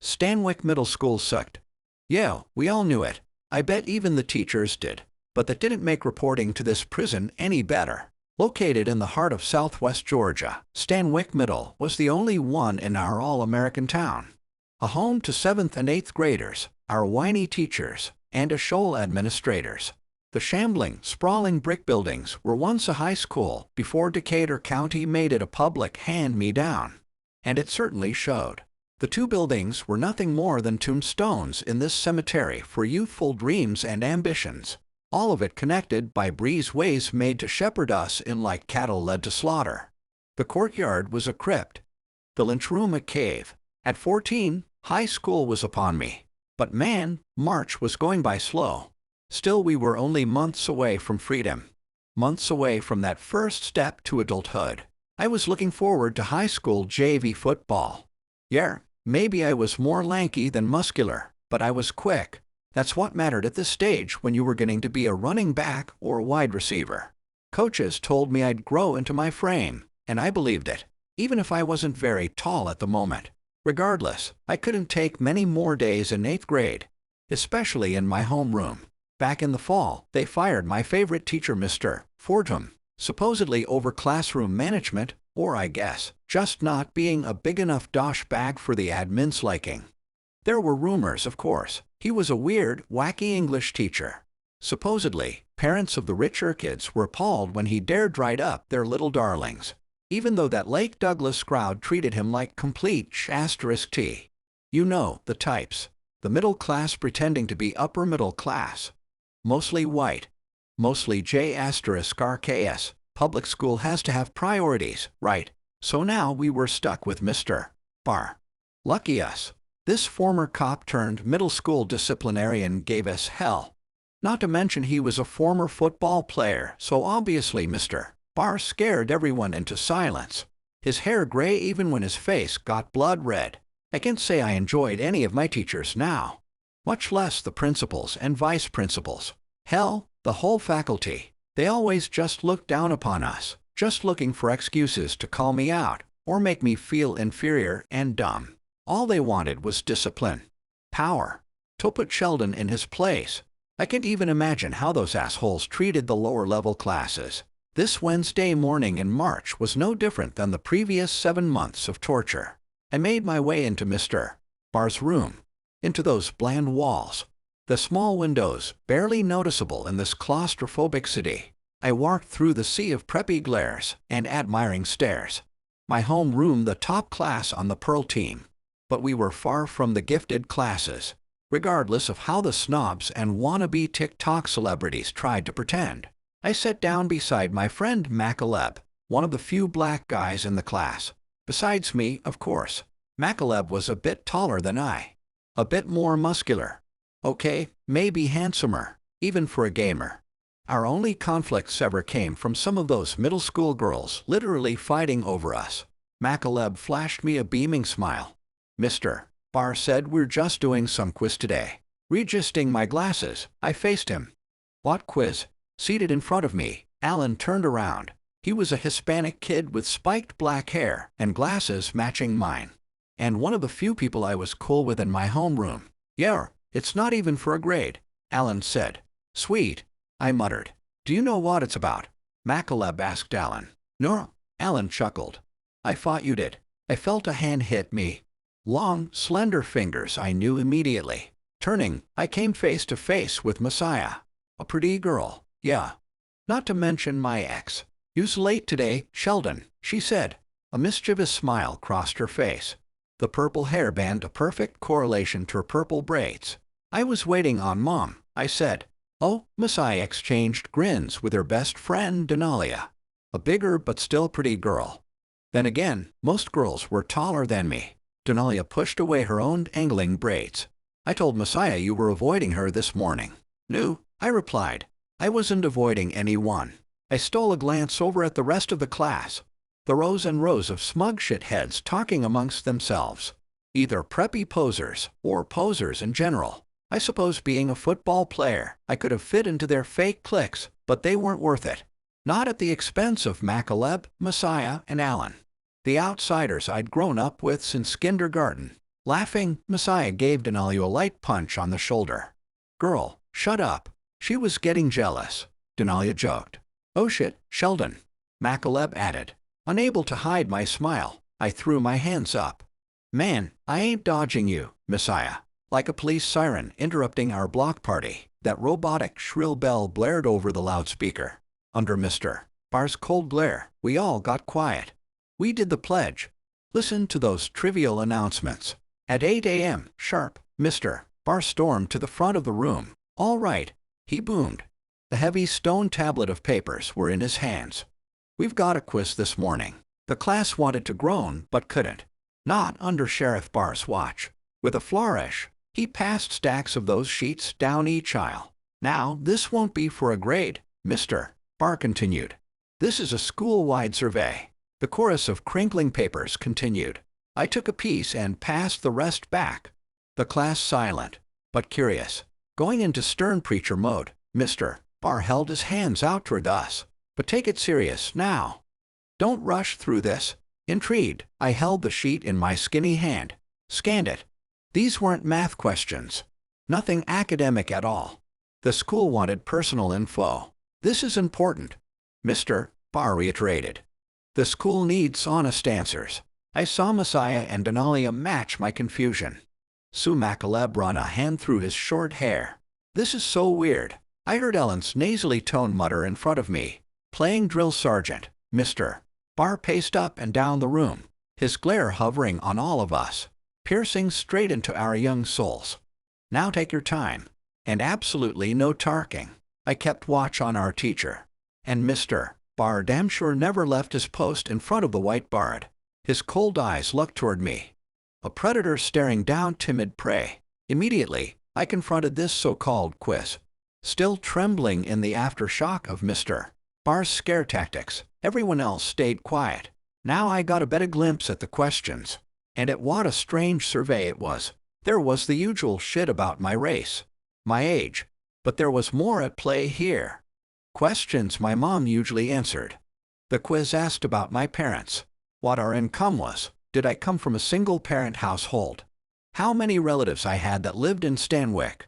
Stanwick Middle School sucked. Yeah, we all knew it. I bet even the teachers did. But that didn't make reporting to this prison any better. Located in the heart of southwest Georgia, Stanwick Middle was the only one in our all-American town. A home to 7th and 8th graders, our whiny teachers, and a shoal administrators. The shambling, sprawling brick buildings were once a high school before Decatur County made it a public hand-me-down. And it certainly showed. The two buildings were nothing more than tombstones in this cemetery for youthful dreams and ambitions, all of it connected by breezeways made to shepherd us in like cattle led to slaughter. The courtyard was a crypt, the lunchroom a cave. At 14, high school was upon me. But man, March was going by slow. Still, we were only months away from freedom. Months away from that first step to adulthood. I was looking forward to high school JV football. Yeah, maybe I was more lanky than muscular, but I was quick. That's what mattered at this stage when you were getting to be a running back or wide receiver. Coaches told me I'd grow into my frame, and I believed it, even if I wasn't very tall at the moment. Regardless, I couldn't take many more days in 8th grade, especially in my homeroom. Back in the fall, they fired my favorite teacher, Mr. Fordham, supposedly over classroom management, or I guess, just not being a big enough dosh bag for the admin's liking. There were rumors, of course. He was a weird, wacky English teacher. Supposedly, parents of the richer kids were appalled when he dared write up their little darlings, even though that Lake Douglas crowd treated him like complete *T. You know, the types. The middle class pretending to be upper middle class. Mostly white. Mostly *RKS. Public school has to have priorities, right? So now we were stuck with Mr. Barr. Lucky us. This former cop turned middle school disciplinarian gave us hell. Not to mention he was a former football player, so obviously Mr. Barr scared everyone into silence. His hair gray even when his face got blood red. I can't say I enjoyed any of my teachers now. Much less the principals and vice principals. Hell, the whole faculty. They always just looked down upon us, just looking for excuses to call me out or make me feel inferior and dumb. All they wanted was discipline. Power. To put Sheldon in his place. I can't even imagine how those assholes treated the lower-level classes. This Wednesday morning in March was no different than the previous 7 months of torture. I made my way into Mr. Barr's room, into those bland walls, the small windows barely noticeable in this claustrophobic city. I walked through the sea of preppy glares and admiring stares. My home room the top class on the Pearl team. But we were far from the gifted classes, regardless of how the snobs and wannabe TikTok celebrities tried to pretend. I sat down beside my friend McAleb, one of the few black guys in the class. Besides me, of course. McAleb was a bit taller than I. A bit more muscular. Okay, maybe handsomer, even for a gamer. Our only conflicts ever came from some of those middle school girls literally fighting over us. McAleb flashed me a beaming smile. Mr. Barr said we're just doing some quiz today. Readjusting my glasses, I faced him. What quiz? Seated in front of me, Alan turned around. He was a Hispanic kid with spiked black hair and glasses matching mine. And one of the few people I was cool with in my homeroom. Yeah, it's not even for a grade, Alan said. Sweet, I muttered. Do you know what it's about? McAleb asked Alan. No, Alan chuckled. I thought you did. I felt a hand hit me. Long, slender fingers I knew immediately. Turning, I came face to face with Messiah. A pretty girl, yeah. Not to mention my ex. You's late today, Sheldon, she said. A mischievous smile crossed her face. The purple hairband a perfect correlation to her purple braids. I was waiting on Mom, I said. Oh, Messiah exchanged grins with her best friend Denalia. A bigger but still pretty girl. Then again, most girls were taller than me. Denalia pushed away her own angling braids. I told Messiah you were avoiding her this morning. No, I replied. I wasn't avoiding anyone. I stole a glance over at the rest of the class. The rows and rows of smug shitheads talking amongst themselves. Either preppy posers or posers in general. I suppose being a football player, I could have fit into their fake cliques, but they weren't worth it. Not at the expense of McAleb, Messiah, and Alan. The outsiders I'd grown up with since kindergarten. Laughing, Messiah gave Denalia a light punch on the shoulder. Girl, shut up. She was getting jealous, Denalia joked. Oh shit, Sheldon, McAleb added. Unable to hide my smile, I threw my hands up. Man, I ain't dodging you, Messiah. Like a police siren interrupting our block party, that robotic shrill bell blared over the loudspeaker. Under Mr. Barr's cold glare, we all got quiet. We did the pledge. Listen to those trivial announcements. At 8 a.m. sharp, Mr. Barr stormed to the front of the room. All right, he boomed. The heavy stone tablet of papers were in his hands. We've got a quiz this morning. The class wanted to groan but couldn't. Not under Sheriff Barr's watch. With a flourish, he passed stacks of those sheets down each aisle. Now, this won't be for a grade, Mr. Barr continued. This is a school-wide survey. The chorus of crinkling papers continued. I took a piece and passed the rest back. The class silent, but curious. Going into stern preacher mode, Mr. Barr held his hands out toward us. But take it serious now. Don't rush through this. Intrigued, I held the sheet in my skinny hand. Scanned it. These weren't math questions. Nothing academic at all. The school wanted personal info. This is important, Mr. Barr reiterated. The school needs honest answers. I saw Messiah and Denalia match my confusion. Sue McAleb ran a hand through his short hair. This is so weird. I heard Ellen's nasally tone mutter in front of me. Playing drill sergeant, Mr. Barr paced up and down the room, his glare hovering on all of us, piercing straight into our young souls. Now take your time. And absolutely no talking. I kept watch on our teacher. And Mr. Barr damn sure never left his post in front of the whiteboard. His cold eyes looked toward me. A predator staring down timid prey. Immediately, I confronted this so-called quiz. Still trembling in the aftershock of Mr. Barr's scare tactics, everyone else stayed quiet. Now I got a better glimpse at the questions. And at what a strange survey it was. There was the usual shit about my race, my age, but there was more at play here. Questions my mom usually answered. The quiz asked about my parents, what our income was, did I come from a single-parent household, how many relatives I had that lived in Stanwyck,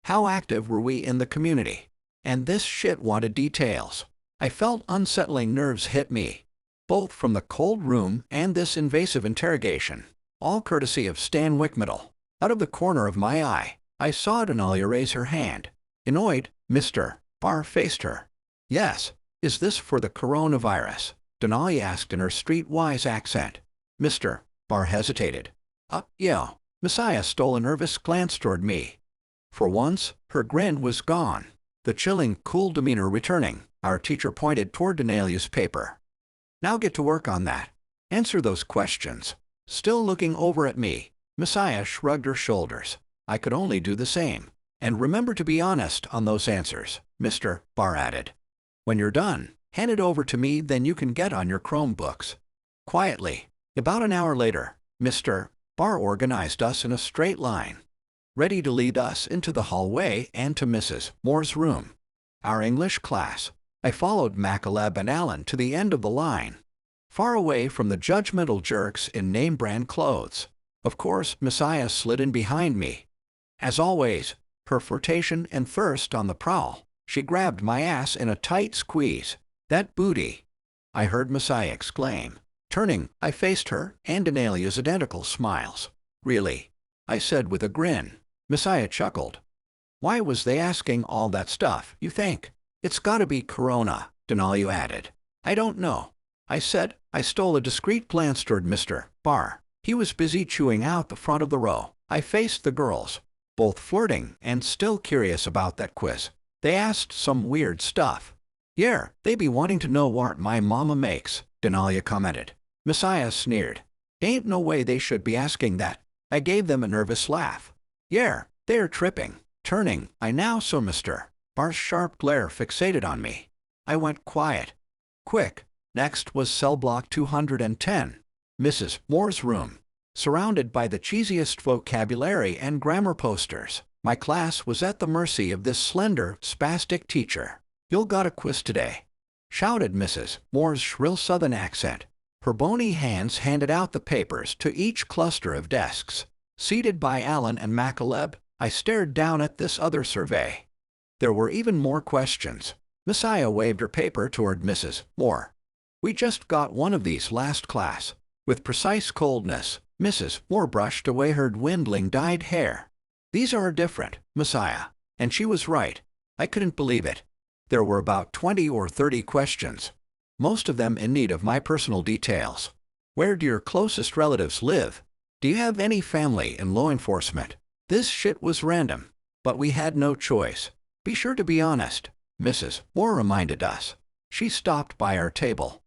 how active were we in the community, and this shit wanted details. I felt unsettling nerves hit me, both from the cold room and this invasive interrogation, all courtesy of Stanwyck Middle. Out of the corner of my eye, I saw Denalia raise her hand. Annoyed, Mr. Barr faced her. Yes, is this for the coronavirus? Denalia asked in her streetwise accent. Mr. Barr hesitated. Yeah. Messiah stole a nervous glance toward me. For once, her grin was gone. The chilling, cool demeanor returning, our teacher pointed toward Denalia's paper. Now get to work on that. Answer those questions. Still looking over at me, Messiah shrugged her shoulders. I could only do the same. And remember to be honest on those answers, Mr. Barr added. When you're done, hand it over to me, then you can get on your Chromebooks. Quietly, about an hour later, Mr. Barr organized us in a straight line, ready to lead us into the hallway and to Mrs. Moore's room. Our English class. I followed McAleb and Allen to the end of the line, far away from the judgmental jerks in name-brand clothes. Of course, Messiah slid in behind me. As always, her flirtation and thirst on the prowl, she grabbed my ass in a tight squeeze. That booty! I heard Messiah exclaim. Turning, I faced her and Denalia's identical smiles. Really? I said with a grin. Messiah chuckled. Why was they asking all that stuff, you think? It's gotta be Corona, Denalia added. I don't know. I said. I stole a discreet glance toward Mr. Barr. He was busy chewing out the front of the row. I faced the girls, both flirting and still curious about that quiz. They asked some weird stuff. Yeah, they be wanting to know what my mama makes, Denalia commented. Messiah sneered. Ain't no way they should be asking that. I gave them a nervous laugh. Yeah, they're tripping. Turning, I now saw Mr. Barr's sharp glare fixated on me. I went quiet. Quick. Next was cell block 210, Mrs. Moore's room. Surrounded by the cheesiest vocabulary and grammar posters, my class was at the mercy of this slender, spastic teacher. You'll got a quiz today, shouted Mrs. Moore's shrill southern accent. Her bony hands handed out the papers to each cluster of desks. Seated by Alan and McAleb, I stared down at this other survey. There were even more questions. Messiah waved her paper toward Mrs. Moore. We just got one of these last class. With precise coldness, Mrs. Moore brushed away her dwindling dyed hair. These are different, Messiah. And she was right. I couldn't believe it. There were about 20 or 30 questions, most of them in need of my personal details. Where do your closest relatives live? Do you have any family in law enforcement? This shit was random, but we had no choice. Be sure to be honest, Mrs. Moore reminded us. She stopped by our table.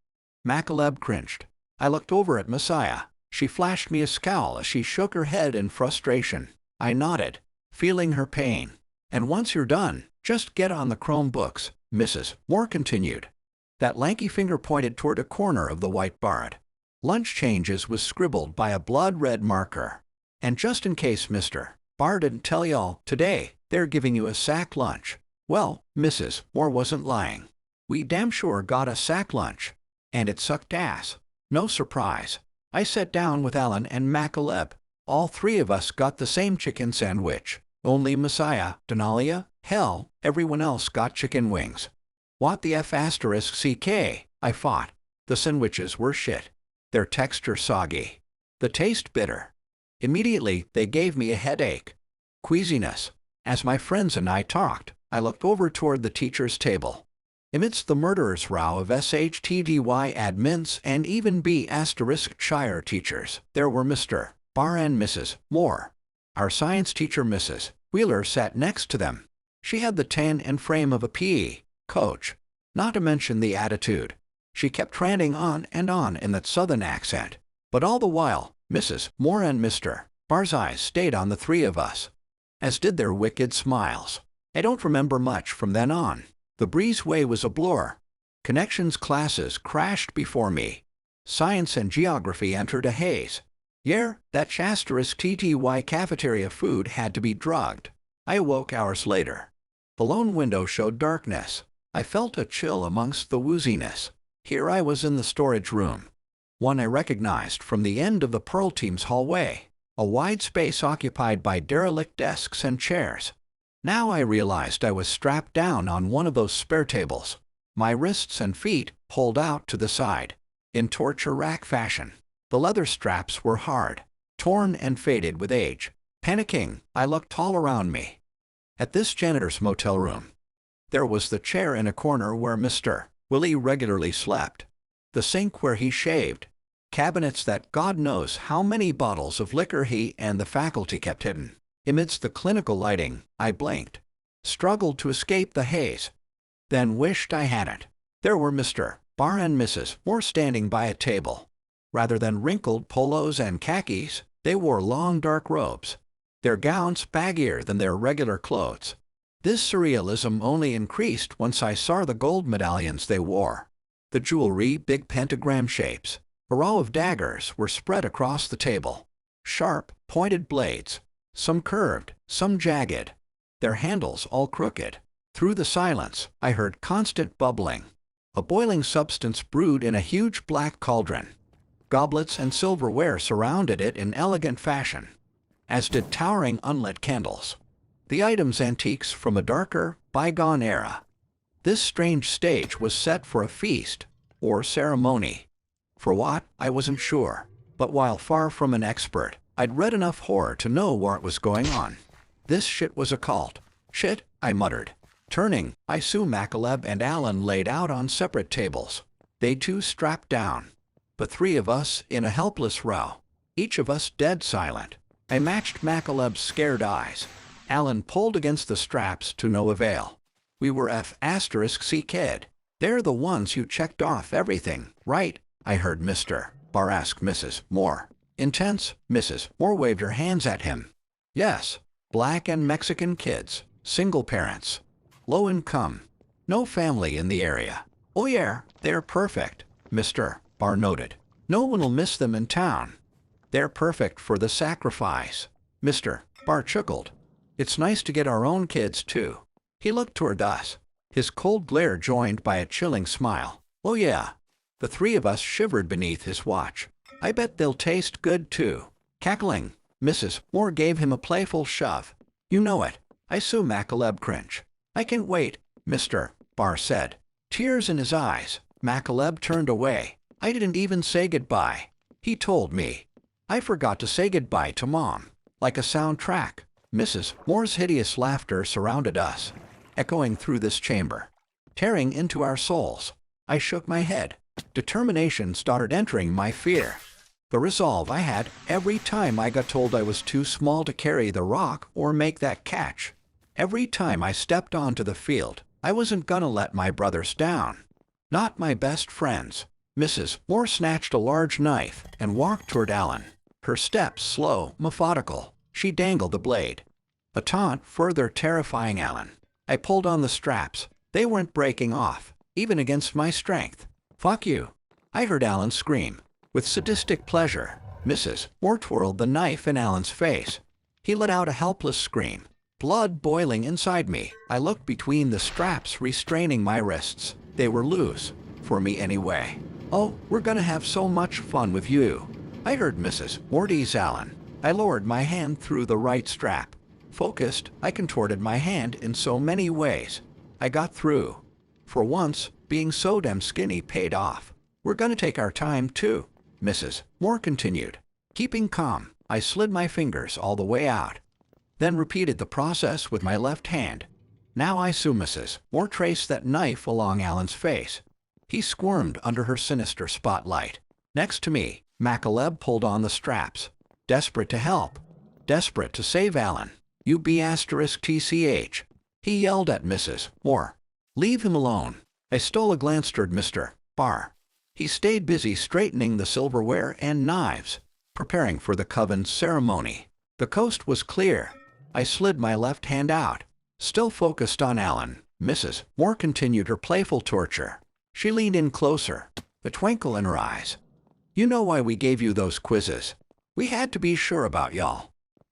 McAleb cringed. I looked over at Messiah. She flashed me a scowl as she shook her head in frustration. I nodded, feeling her pain. And once you're done, just get on the Chromebooks, Mrs. Moore continued. That lanky finger pointed toward a corner of the whiteboard. Lunch changes was scribbled by a blood-red marker. And just in case Mr. Barr didn't tell y'all, today, they're giving you a sack lunch. Well, Mrs. Moore wasn't lying. We damn sure got a sack lunch. And it sucked ass. No surprise. I sat down with Alan and McAleb. All three of us got the same chicken sandwich. Only Messiah, Denalia, hell, everyone else got chicken wings. What the F***ck, I fought. The sandwiches were shit. Their texture soggy. The taste bitter. Immediately, they gave me a headache. Queasiness. As my friends and I talked, I looked over toward the teacher's table. Amidst the murderer's row of SHTDY admins and even B***shire teachers, there were Mr. Barr and Mrs. Moore. Our science teacher, Mrs. Wheeler, sat next to them. She had the tan and frame of a PE coach, not to mention the attitude. She kept ranting on and on in that southern accent. But all the while, Mrs. Moore and Mr. Barr's eyes stayed on the three of us, as did their wicked smiles. I don't remember much from then on. The breezeway was a blur. Connections classes crashed before me. Science and geography entered a haze. That *TTY cafeteria food had to be drugged. I awoke hours later. The lone window showed darkness. I felt a chill amongst the wooziness. Here I was in the storage room. One I recognized from the end of the Pearl Team's hallway. A wide space occupied by derelict desks and chairs. Now I realized I was strapped down on one of those spare tables. My wrists and feet pulled out to the side, in torture rack fashion. The leather straps were hard, torn and faded with age. Panicking, I looked all around me. At this janitor's motel room, there was the chair in a corner where Mr. Willie regularly slept, the sink where he shaved, cabinets that God knows how many bottles of liquor he and the faculty kept hidden. Amidst the clinical lighting, I blinked, struggled to escape the haze, then wished I hadn't. There were Mr. Barr and Mrs. Moore standing by a table. Rather than wrinkled polos and khakis, they wore long dark robes, their gowns baggier than their regular clothes. This surrealism only increased once I saw the gold medallions they wore. The jewelry, big pentagram shapes. A row of daggers were spread across the table. Sharp, pointed blades. Some curved, some jagged. Their handles all crooked. Through the silence, I heard constant bubbling. A boiling substance brewed in a huge black cauldron. Goblets and silverware surrounded it in elegant fashion, as did towering unlit candles. The items antiques from a darker, bygone era. This strange stage was set for a feast, or ceremony. For what, I wasn't sure. But while far from an expert, I'd read enough horror to know what was going on. This shit was a cult. Shit, I muttered. Turning, I saw McAleb and Alan laid out on separate tables. They too strapped down. But three of us in a helpless row. Each of us dead silent. I matched McAleb's scared eyes. Alan pulled against the straps to no avail. We were F***ck. They're the ones who checked off everything, right? I heard Mr. Barr ask Mrs. Moore. Intense, Mrs. Moore waved her hands at him. Yes, black and Mexican kids, single parents, low income, no family in the area. Oh yeah, they're perfect, Mr. Barr noted. No one will miss them in town. They're perfect for the sacrifice. Mr. Barr chuckled. It's nice to get our own kids too. He looked toward us, his cold glare joined by a chilling smile. Oh yeah. The three of us shivered beneath his watch. I bet they'll taste good too. Cackling, Mrs. Moore gave him a playful shove. "You know it." I saw McAleb cringe. "I can't wait, Mr. Barr said. Tears in his eyes. McAleb turned away. I didn't even say goodbye. He told me. I forgot to say goodbye to Mom. Like a soundtrack. Mrs. Moore's hideous laughter surrounded us, echoing through this chamber, tearing into our souls. I shook my head. Determination started entering my fear. The resolve I had every time I got told I was too small to carry the rock or make that catch. Every time I stepped onto the field, I wasn't gonna let my brothers down. Not my best friends. Mrs. Moore snatched a large knife and walked toward Alan. Her steps slow, methodical. She dangled the blade. A taunt further terrifying Alan. I pulled on the straps. They weren't breaking off, even against my strength. "Fuck you," I heard Alan scream. With sadistic pleasure, Mrs. Moore twirled the knife in Alan's face. He let out a helpless scream. Blood boiling inside me, I looked between the straps restraining my wrists. They were loose, for me anyway. "Oh, we're gonna have so much fun with you," I heard Mrs. Moore tease Alan. I lowered my hand through the right strap. Focused, I contorted my hand in so many ways. I got through. For once, being so damn skinny paid off. "We're gonna take our time, too," Mrs. Moore continued. Keeping calm, I slid my fingers all the way out, then repeated the process with my left hand. Now I saw Mrs. Moore trace that knife along Alan's face. He squirmed under her sinister spotlight. Next to me, McAleb pulled on the straps. Desperate to help. Desperate to save Alan. UB*TCH. He yelled at Mrs. Moore. "Leave him alone." I stole a glance toward Mr. Barr. He stayed busy straightening the silverware and knives, preparing for the coven ceremony. The coast was clear. I slid my left hand out. Still focused on Alan, Mrs. Moore continued her playful torture. She leaned in closer, a twinkle in her eyes. "You know why we gave you those quizzes? We had to be sure about y'all.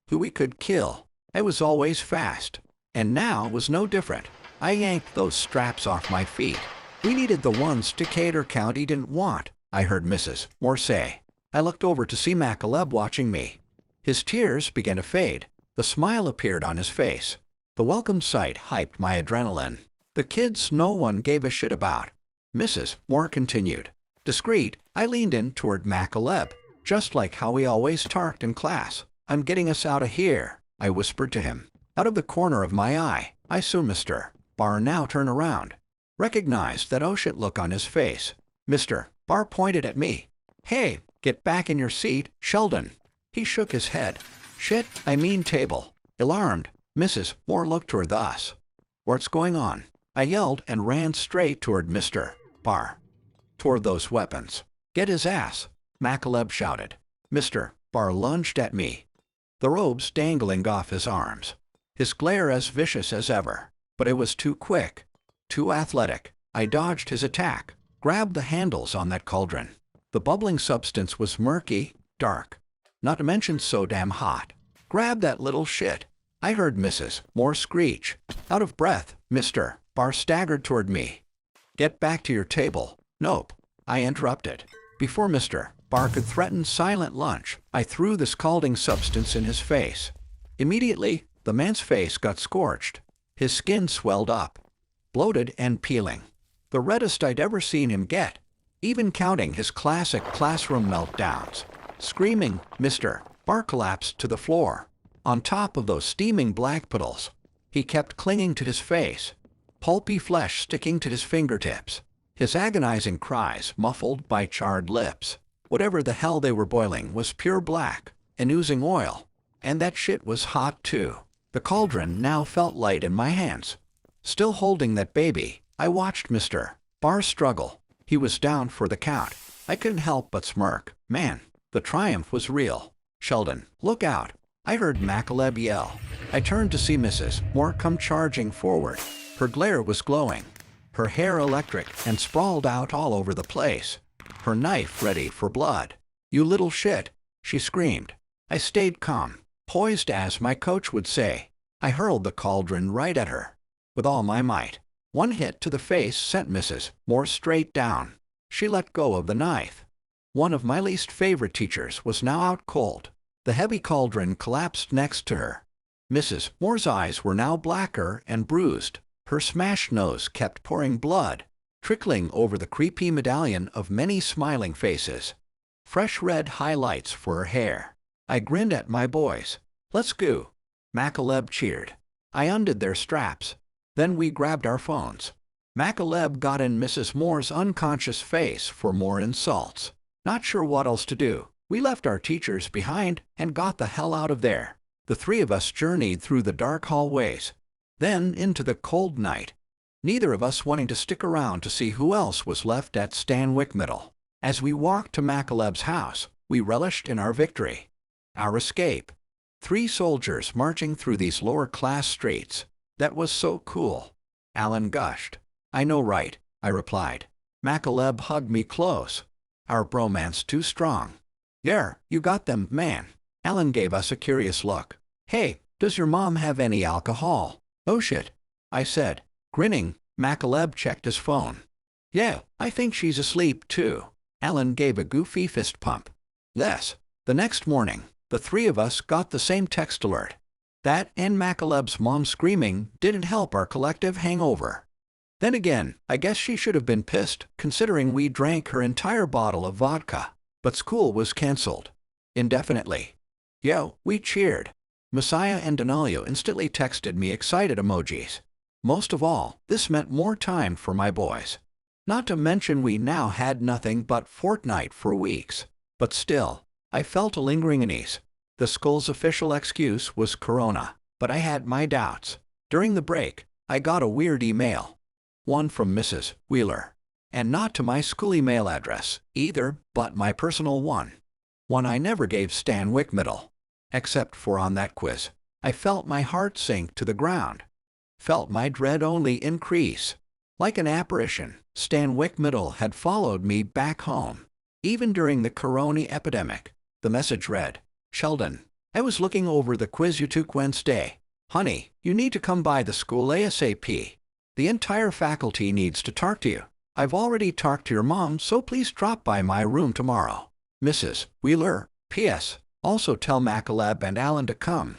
Who we could kill. I was always fast. And now it was no different. I yanked those straps off my feet. We needed the ones Decatur County didn't want," I heard Mrs. Moore say. I looked over to see McAleb watching me. His tears began to fade. The smile appeared on his face. The welcome sight hyped my adrenaline. "The kids no one gave a shit about," Mrs. Moore continued. Discreet, I leaned in toward McAleb, just like how we always talked in class. "I'm getting us out of here," I whispered to him. Out of the corner of my eye, I saw Mr. Barr now turn around. Recognized that oh shit look on his face. Mr. Barr pointed at me. "Hey, get back in your seat, Sheldon." He shook his head. "Shit, I mean table." Alarmed, Mrs. Moore looked toward us. "What's going on?" I yelled and ran straight toward Mr. Barr. "Toward those weapons." "Get his ass," McAleb shouted. Mr. Barr lunged at me, the robes dangling off his arms. His glare as vicious as ever. But it was too quick, too athletic. I dodged his attack, grabbed the handles on that cauldron. The bubbling substance was murky, dark, not to mention so damn hot. "Grab that little shit," I heard Mrs. Moore screech. Out of breath, Mr. Barr staggered toward me. "Get back to your table." "Nope," I interrupted. Before Mr. Barr could threaten silent lunch, I threw the scalding substance in his face. Immediately, the man's face got scorched. His skin swelled up, bloated and peeling. The reddest I'd ever seen him get, even counting his classic classroom meltdowns. Screaming, Mr. Barr collapsed to the floor. On top of those steaming black puddles, he kept clinging to his face, pulpy flesh sticking to his fingertips. His agonizing cries muffled by charred lips. Whatever the hell they were boiling was pure black and oozing oil. And that shit was hot too. The cauldron now felt light in my hands. Still holding that baby, I watched Mr. Barr struggle. He was down for the count. I couldn't help but smirk. Man, the triumph was real. "Sheldon, look out," I heard McAleb yell. I turned to see Mrs. Moore come charging forward. Her glare was glowing, her hair electric and sprawled out all over the place, her knife ready for blood. "You little shit," she screamed. I stayed calm, poised as my coach would say. I hurled the cauldron right at her, with all my might. One hit to the face sent Mrs. Moore straight down. She let go of the knife. One of my least favorite teachers was now out cold. The heavy cauldron collapsed next to her. Mrs. Moore's eyes were now blacker and bruised. Her smashed nose kept pouring blood, trickling over the creepy medallion of many smiling faces. Fresh red highlights for her hair. I grinned at my boys. "Let's go," McAleb cheered. I undid their straps. Then we grabbed our phones. McAleb got in Mrs. Moore's unconscious face for more insults. Not sure what else to do, we left our teachers behind and got the hell out of there. The three of us journeyed through the dark hallways, then into the cold night, neither of us wanting to stick around to see who else was left at Stanwyck Middle. As we walked to McAleb's house, we relished in our victory. Our escape. 3 soldiers marching through these lower-class streets. That was so cool. Alan gushed. "I know, right," I replied. McAleb hugged me close. Our bromance too strong. "Yeah, you got them, man." Alan gave us a curious look. "Hey, does your mom have any alcohol?" "Oh shit," I said, grinning. McAleb checked his phone. "Yeah, I think she's asleep too." Alan gave a goofy fist pump. Yes. The next morning, the 3 of us got the same text alert. That and McAleb's mom screaming didn't help our collective hangover. Then again, I guess she should have been pissed, considering we drank her entire bottle of vodka. But school was cancelled. Indefinitely. Yo, we cheered. Messiah and Denalio instantly texted me excited emojis. Most of all, this meant more time for my boys. Not to mention we now had nothing but Fortnite for weeks. But still, I felt a lingering unease. The school's official excuse was Corona, but I had my doubts. During the break, I got a weird email. One from Mrs. Wheeler. And not to my school email address, either, but my personal one. One I never gave Stanwyck Middle. Except for on that quiz. I felt my heart sink to the ground. Felt my dread only increase. Like an apparition, Stanwyck Middle had followed me back home. Even during the corona epidemic. The message read, "Sheldon, I was looking over the quiz you took Wednesday. Honey, you need to come by the school ASAP. The entire faculty needs to talk to you. I've already talked to your mom, so please drop by my room tomorrow. Mrs. Wheeler. P.S. Also tell McAleb and Alan to come."